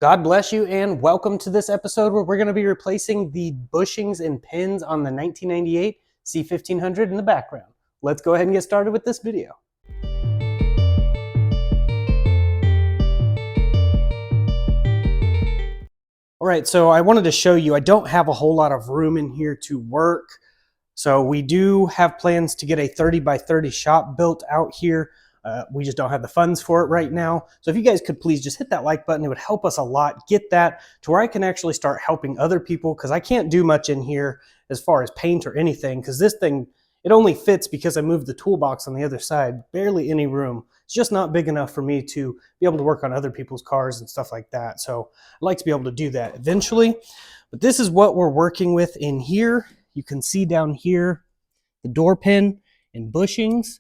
God bless you and welcome to this episode where we're going to be replacing the bushings and pins on the 1998 C1500 in the background. Let's go ahead and get started with this video. All right, so I wanted to show you, I don't have a whole lot of room in here to work. So we do have plans to get a 30 by 30 shop built out here. We just don't have the funds for it right now. So if you guys could please just hit that like button, it would help us a lot. Get that to where I can actually start helping other people, because I can't do much in here as far as paint or anything, because this thing, it only fits because I moved the toolbox on the other side, barely any room. It's just not big enough for me to be able to work on other people's cars and stuff like that. So I'd like to be able to do that eventually. But this is what we're working with in here. You can see down here the door pin and bushings.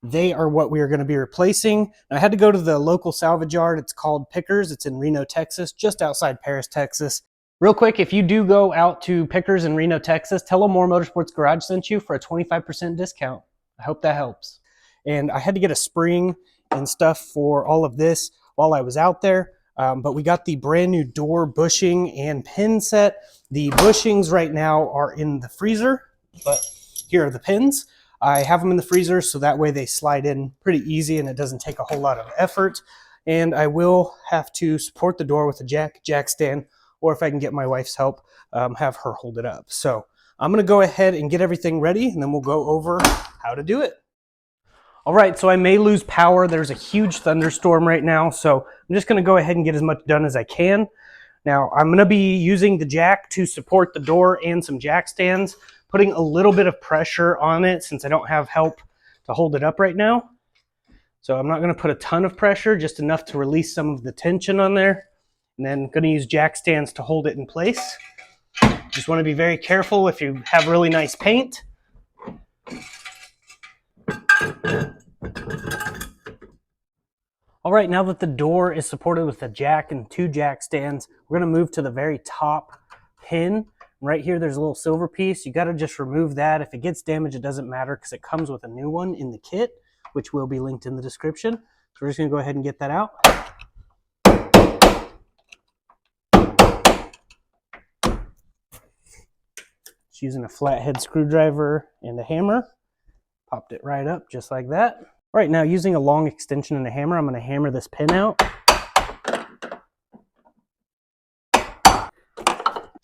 They are what we are going to be replacing. Now, I had to go to the local salvage yard. It's called Pickers. It's in Reno, Texas, just outside Paris, Texas. Real quick, if you do go out to Pickers in Reno, Texas, tell them More Motorsports Garage sent you for a 25% discount. I hope that helps. And I had to get a spring and stuff for all of this while I was out there. But we got the brand new door bushing and pin set. The bushings right now are in the freezer, but here are the pins. I have them in the freezer so that way they slide in pretty easy and it doesn't take a whole lot of effort. And I will have to support the door with a jack stand, or if I can get my wife's help, have her hold it up. So I'm going to go ahead and get everything ready, and then we'll go over how to do it. All right, so I may lose power. There's a huge thunderstorm right now, so I'm just going to go ahead and get as much done as I can. Now, I'm going to be using the jack to support the door and some jack stands, putting a little bit of pressure on it since I don't have help to hold it up right now. So I'm not going to put a ton of pressure, just enough to release some of the tension on there. And then I'm going to use jack stands to hold it in place. Just want to be very careful if you have really nice paint. All right, now that the door is supported with a jack and two jack stands, we're going to move to the very top pin. Right here, there's a little silver piece. You got to just remove that. If it gets damaged, it doesn't matter because it comes with a new one in the kit, which will be linked in the description. So we're just going to go ahead and get that out. Just using a flathead screwdriver and a hammer. Popped it right up just like that. All right, now using a long extension and a hammer, I'm going to hammer this pin out.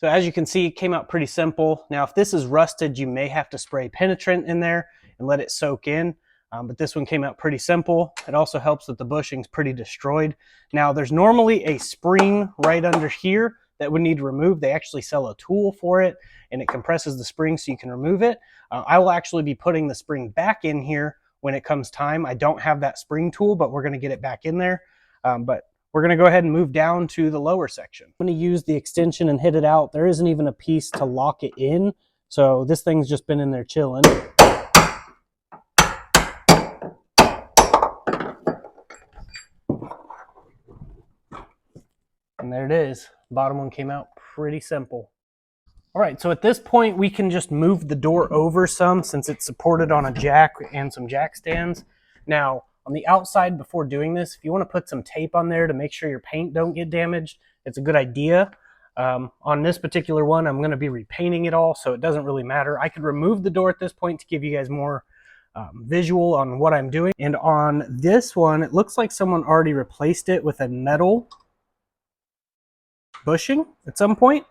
So as you can see, it came out pretty simple. Now, if this is rusted, you may have to spray penetrant in there and let it soak in. But this one came out pretty simple. It also helps that the bushing's pretty destroyed. Now, there's normally a spring right under here that would need to remove. They actually sell a tool for it, and it compresses the spring so you can remove it. I will actually be putting the spring back in here when it comes time. I don't have that spring tool, but we're going to get it back in there. But we're going to go ahead and move down to the lower section. I'm going to use the extension and hit it out. There isn't even a piece to lock it in, so this thing's just been in there chilling. And there it is. Bottom one came out pretty simple. All right, so at this point, we can just move the door over some since it's supported on a jack and some jack stands. Now, on the outside, before doing this, if you want to put some tape on there to make sure your paint don't get damaged, it's a good idea. On this particular one, I'm going to be repainting it all, so it doesn't really matter. I could remove the door at this point to give you guys more visual on what I'm doing. And on this one, it looks like someone already replaced it with a metal bushing at some point.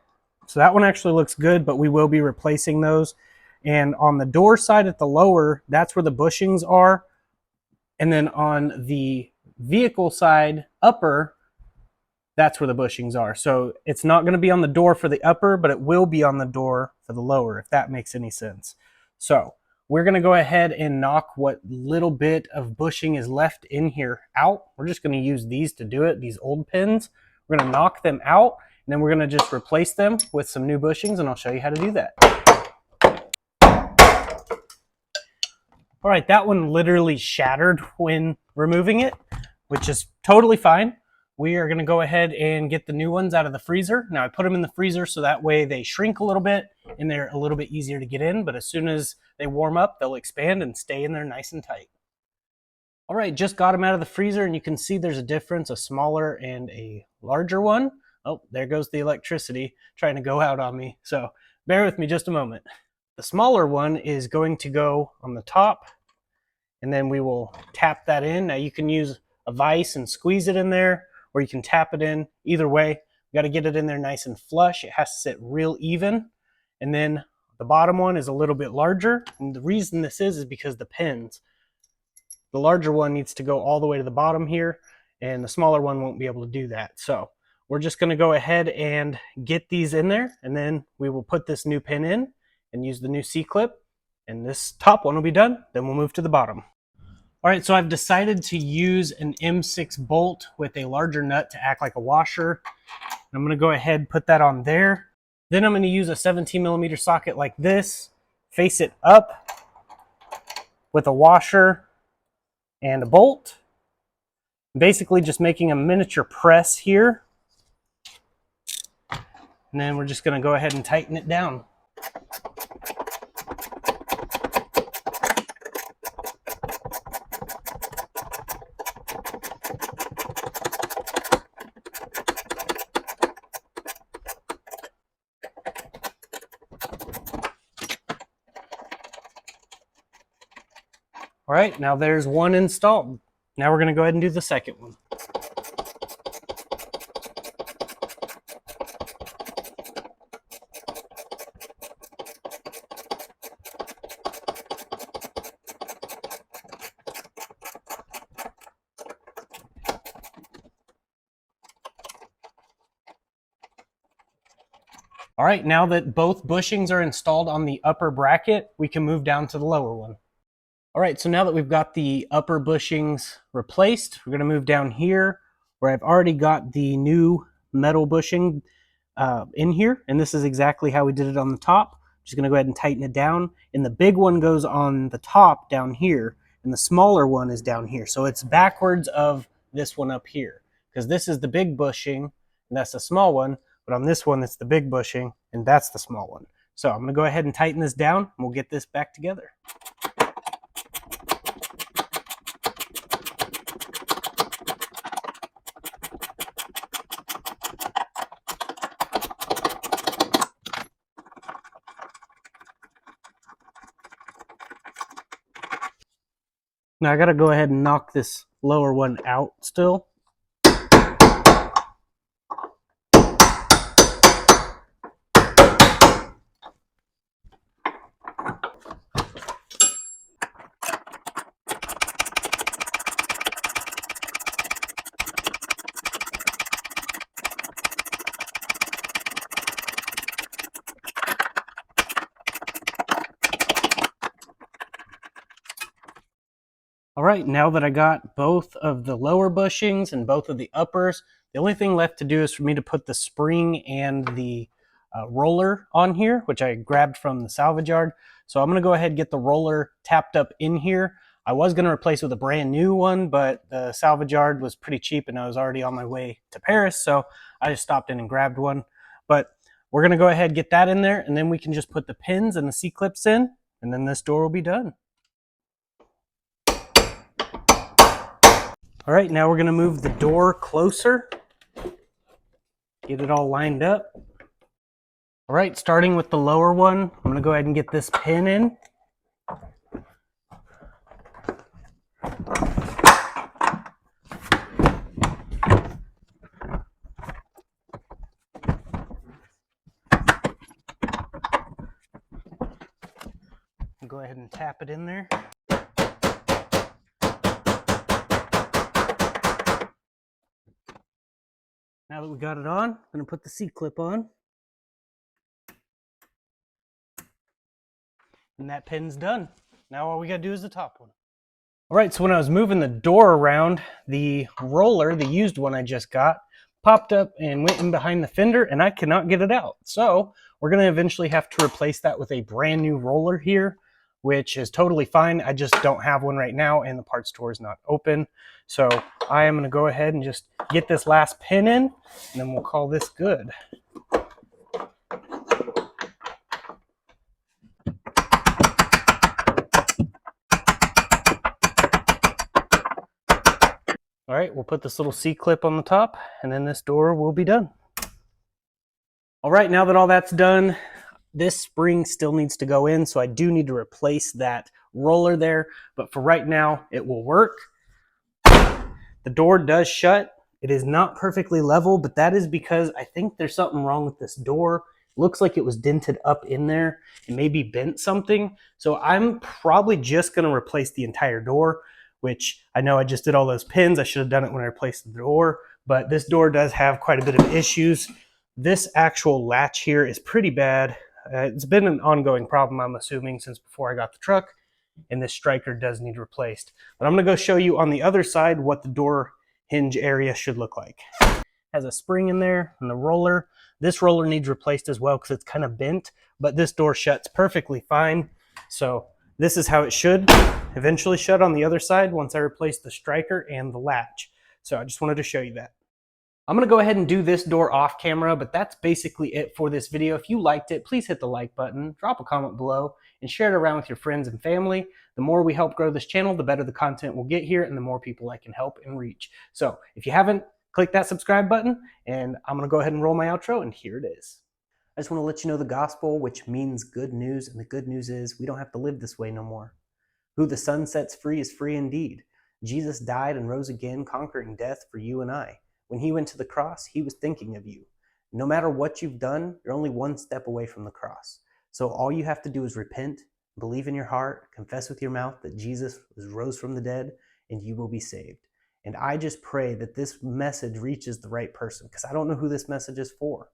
So that one actually looks good, but we will be replacing those. And on the door side at the lower, that's where the bushings are. And then on the vehicle side, upper, that's where the bushings are. So it's not going to be on the door for the upper, but it will be on the door for the lower, if that makes any sense. So we're going to go ahead and knock what little bit of bushing is left in here out. We're just going to use these to do it, these old pins. We're going to knock them out, and then we're going to just replace them with some new bushings, and I'll show you how to do that. All right, that one literally shattered when removing it, which is totally fine. We are going to go ahead and get the new ones out of the freezer. Now, I put them in the freezer so that way they shrink a little bit and they're a little bit easier to get in, but as soon as they warm up, they'll expand and stay in there nice and tight. All right, just got them out of the freezer, and you can see there's a difference, a smaller and a larger one. Oh, there goes the electricity trying to go out on me. So bear with me just a moment. The smaller one is going to go on the top, and then we will tap that in. Now you can use a vise and squeeze it in there, or you can tap it in. Either way, you got to get it in there nice and flush. It has to sit real even. And then the bottom one is a little bit larger. And the reason this is because the pins. The larger one needs to go all the way to the bottom here, and the smaller one won't be able to do that. So we're just going to go ahead and get these in there, and then we will put this new pin in and use the new C-clip, and this top one will be done. Then we'll move to the bottom. All right, so I've decided to use an M6 bolt with a larger nut to act like a washer. I'm going to go ahead and put that on there. Then I'm going to use a 17mm socket like this, face it up with a washer and a bolt. Basically just making a miniature press here. And then we're just going to go ahead and tighten it down. All right, now there's one installed. Now we're going to go ahead and do the second one. All right, now that both bushings are installed on the upper bracket, we can move down to the lower one. All right, so now that we've got the upper bushings replaced, we're going to move down here where I've already got the new metal bushing in here, and this is exactly how we did it on the top. Just going to go ahead and tighten it down, and the big one goes on the top down here, and the smaller one is down here. So it's backwards of this one up here, because this is the big bushing, and that's the small one, but on this one, it's the big bushing, and that's the small one. So I'm going to go ahead and tighten this down, and we'll get this back together. Now I got to go ahead and knock this lower one out still. All right, now that I got both of the lower bushings and both of the uppers, the only thing left to do is for me to put the spring and the roller on here, which I grabbed from the salvage yard. So I'm going to go ahead and get the roller tapped up in here. I was going to replace with a brand new one, but the salvage yard was pretty cheap and I was already on my way to Paris, so I just stopped in and grabbed one. But we're going to go ahead and get that in there, and then we can just put the pins and the C-clips in, and then this door will be done. All right, now we're going to move the door closer, get it all lined up. All right, starting with the lower one, I'm going to go ahead and get this pin in. Go ahead and tap it in there. Now that we got it on, I'm going to put the C-clip on. And that pin's done. Now all we got to do is the top one. All right, so when I was moving the door around, the roller, the used one I just got, popped up and went in behind the fender, and I cannot get it out. So we're going to eventually have to replace that with a brand new roller here, which is totally fine. I just don't have one right now, and the parts store is not open. So I am going to go ahead and just get this last pin in, and then we'll call this good. All right, we'll put this little C-clip on the top, and then this door will be done. All right, now that all that's done, this spring still needs to go in, so I do need to replace that roller there, but for right now, it will work. The door does shut. It is not perfectly level, but that is because I think there's something wrong with this door. It looks like it was dented up in there and maybe bent something. So I'm probably just gonna replace the entire door, which I know I just did all those pins. I should have done it when I replaced the door, but this door does have quite a bit of issues. This actual latch here is pretty bad. It's been an ongoing problem, I'm assuming, since before I got the truck, and this striker does need replaced. But I'm gonna go show you on the other side what the door hinge area should look like. It has a spring in there and the roller. This roller needs replaced as well because it's kind of bent, but this door shuts perfectly fine. So this is how it should eventually shut on the other side once I replace the striker and the latch. So I just wanted to show you that. I'm gonna go ahead and do this door off camera, but that's basically it for this video. If you liked it, please hit the like button, drop a comment below, and share it around with your friends and family. The more we help grow this channel, the better the content will get here and the more people I can help and reach. So if you haven't, click that subscribe button, and I'm gonna go ahead and roll my outro, and here it is. I just wanna let you know the gospel, which means good news, and the good news is we don't have to live this way no more. Who the Son sets free is free indeed. Jesus died and rose again, conquering death for you and I. When he went to the cross, he was thinking of you. No matter what you've done, you're only one step away from the cross. So all you have to do is repent, believe in your heart, confess with your mouth that Jesus rose from the dead, and you will be saved. And I just pray that this message reaches the right person, because I don't know who this message is for.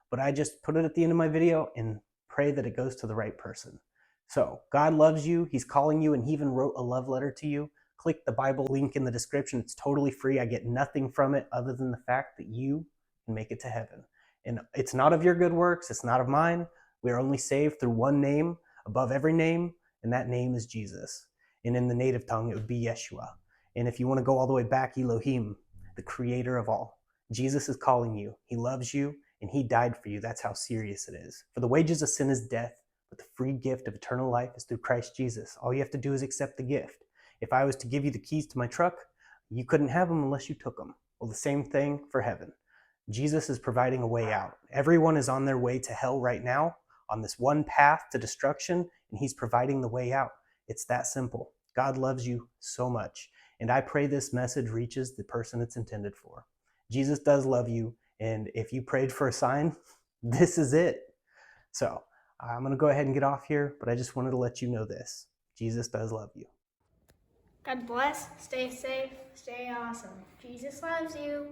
But I just put it at the end of my video and pray that it goes to the right person. So God loves you. He's calling you, and he even wrote a love letter to you. Click the Bible link in the description. It's totally free. I get nothing from it other than the fact that you can make it to heaven. And it's not of your good works. It's not of mine. We are only saved through one name above every name, and that name is Jesus. And in the native tongue, it would be Yeshua. And if you want to go all the way back, Elohim, the creator of all. Jesus is calling you. He loves you, and he died for you. That's how serious it is. For the wages of sin is death, but the free gift of eternal life is through Christ Jesus. All you have to do is accept the gift. If I was to give you the keys to my truck, you couldn't have them unless you took them. Well, the same thing for heaven. Jesus is providing a way out. Everyone is on their way to hell right now, on this one path to destruction, and he's providing the way out. It's that simple. God loves you so much, and I pray this message reaches the person it's intended for. Jesus does love you, and if you prayed for a sign, this is it. So I'm going to go ahead and get off here, but I just wanted to let you know this. Jesus does love you. God bless, stay safe, stay awesome. Jesus loves you.